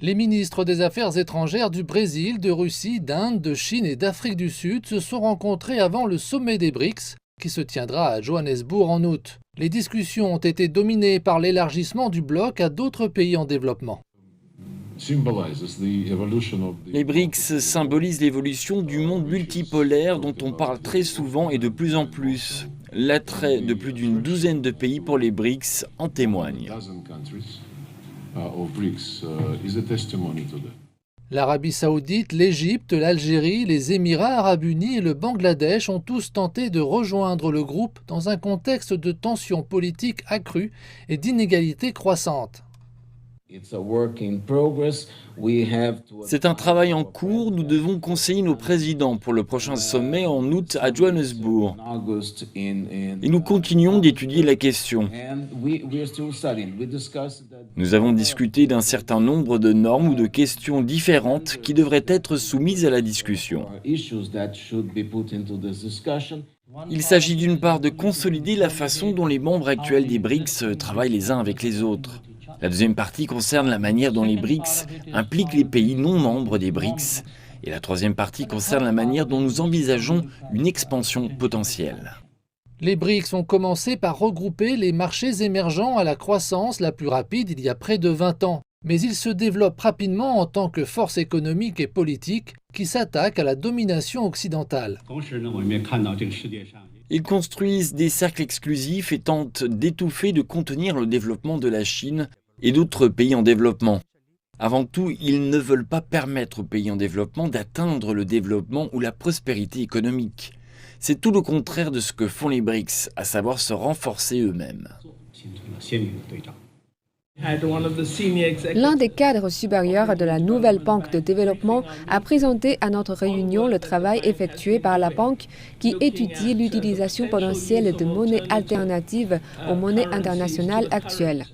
Les ministres des Affaires étrangères du Brésil, de Russie, d'Inde, de Chine et d'Afrique du Sud se sont rencontrés avant le sommet des BRICS, qui se tiendra à Johannesburg en août. Les discussions ont été dominées par l'élargissement du bloc à d'autres pays en développement. Les BRICS symbolisent l'évolution du monde multipolaire dont on parle très souvent et de plus en plus. L'attrait de plus d'une douzaine de pays pour les BRICS en témoigne. L'Arabie saoudite, l'Égypte, l'Algérie, les Émirats arabes unis et le Bangladesh ont tous tenté de rejoindre le groupe dans un contexte de tensions politiques accrues et d'inégalités croissantes. C'est un travail en cours, nous devons conseiller nos présidents pour le prochain sommet en août à Johannesburg. Et nous continuons d'étudier la question. Nous avons discuté d'un certain nombre de normes ou de questions différentes qui devraient être soumises à la discussion. Il s'agit d'une part de consolider la façon dont les membres actuels des BRICS travaillent les uns avec les autres. La deuxième partie concerne la manière dont les BRICS impliquent les pays non membres des BRICS. Et la troisième partie concerne la manière dont nous envisageons une expansion potentielle. Les BRICS ont commencé par regrouper les marchés émergents à la croissance la plus rapide il y a près de 20 ans. Mais ils se développent rapidement en tant que force économique et politique qui s'attaquent à la domination occidentale. Ils construisent des cercles exclusifs et tentent d'étouffer, de contenir le développement de la Chine et d'autres pays en développement. Avant tout, ils ne veulent pas permettre aux pays en développement d'atteindre le développement ou la prospérité économique. C'est tout le contraire de ce que font les BRICS, à savoir se renforcer eux-mêmes. L'un des cadres supérieurs de la nouvelle banque de développement a présenté à notre réunion le travail effectué par la banque qui étudie l'utilisation potentielle de monnaies alternatives aux monnaies internationales actuelles.